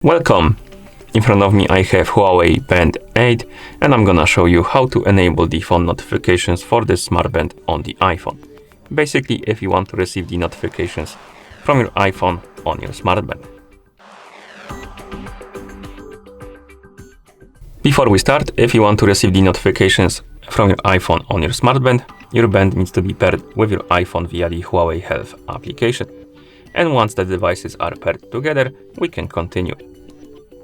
Welcome! In front of me I have HUAWEI Band 8 and I'm gonna show you how to enable the phone notifications for this smart band on the iPhone. Basically, if you want to receive the notifications from your iPhone on your smart band. Before we start, if you want to receive the notifications from your iPhone on your smart band, your band needs to be paired with your iPhone via the HUAWEI Health application. And once the devices are paired together, we can continue.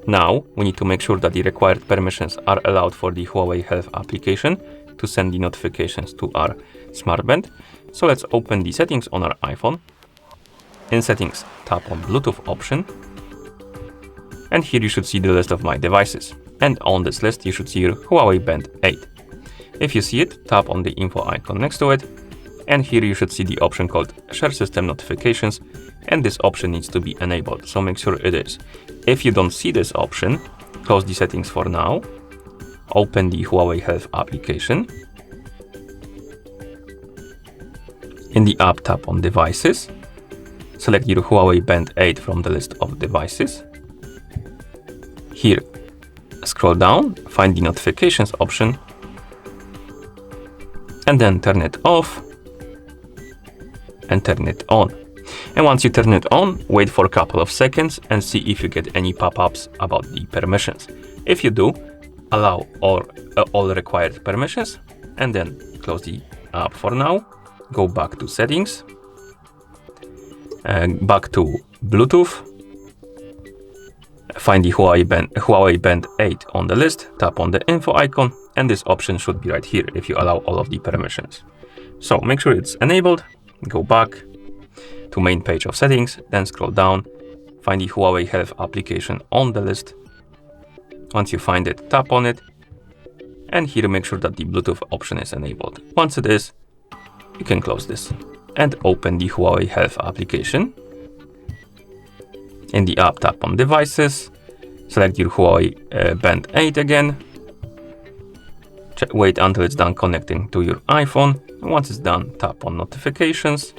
Now, we need to make sure that the required permissions are allowed for the HUAWEI Health application to send the notifications to our smart band. So let's open the settings on our iPhone. In settings, tap on Bluetooth option. And here you should see the list of my devices. And on this list, you should see your HUAWEI Band 8. If you see it, tap on the info icon next to it. And here you should see the option called Share System Notifications, and this option needs to be enabled, so make sure it is. If you don't see this option, close the settings for now, open the HUAWEI Health application. In the app, tap on Devices, select your HUAWEI Band 8 from the list of devices. Here, scroll down, find the Notifications option, and then turn it off and turn it on. And once you turn it on, wait for a couple of seconds and see if you get any pop-ups about the permissions. If you do, allow all required permissions and then close the app for now. Go back to settings, back to Bluetooth, find the HUAWEI Band 8 on the list, tap on the info icon, and this option should be right here if you allow all of the permissions. So make sure it's enabled. Go back to main page of settings, then scroll down, find the HUAWEI Health application on the list. Once you find it, tap on it, and here make sure that the Bluetooth option is enabled. Once it is, you can close this and open the HUAWEI Health application. In the app, tap on Devices, select your HUAWEI Band 8 again. Wait until it's done connecting to your iPhone. Once it's done, tap on Notifications.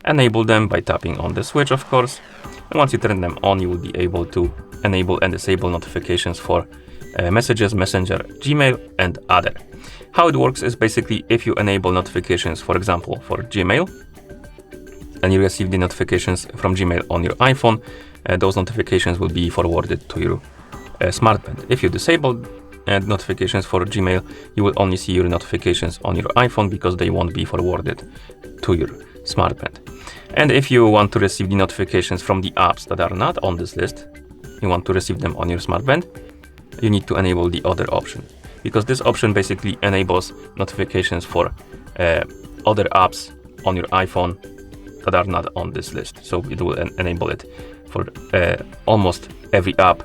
Enable them by tapping on the switch, of course. And once you turn them on, you will be able to enable and disable notifications for Messages, Messenger, Gmail, and other. How it works is basically if you enable notifications, for example, for Gmail, and you receive the notifications from Gmail on your iPhone, those notifications will be forwarded to your smart band. If you disable notifications for Gmail, you will only see your notifications on your iPhone because they won't be forwarded to your smart band. And if you want to receive the notifications from the apps that are not on this list, you want to receive them on your smart band, you need to enable the other option, because this option basically enables notifications for other apps on your iPhone that are not on this list. So it will enable it for almost every app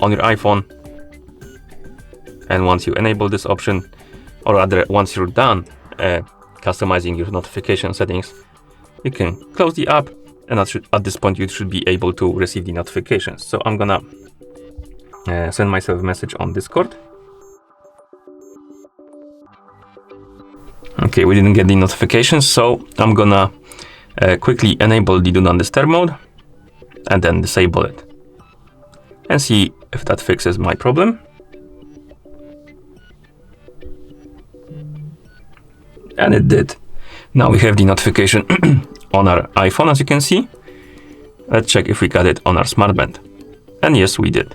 on your iPhone. And once you enable this option, or rather once you're done customizing your notification settings, you can close the app, and at this point you should be able to receive the notifications. So I'm gonna send myself a message on Discord. Okay, we didn't get the notifications, so I'm gonna quickly enable the Do Not Disturb mode and then disable it and see if that fixes my problem. And it did. Now we have the notification on our iPhone, as you can see. Let's check if we got it on our smart band. And yes, we did.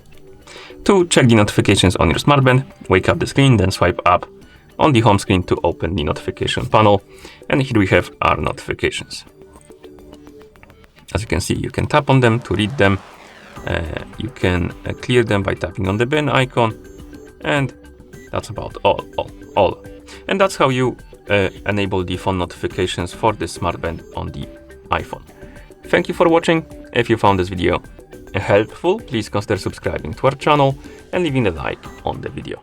To check the notifications on your smart band, wake up the screen, then swipe up on the home screen to open the notification panel. And here we have our notifications. As you can see, you can tap on them to read them. You can clear them by tapping on the bin icon. And that's about all. And that's how you enable the phone notifications for this smart band on the iPhone. Thank you for watching. If you found this video helpful, please consider subscribing to our channel and leaving a like on the video.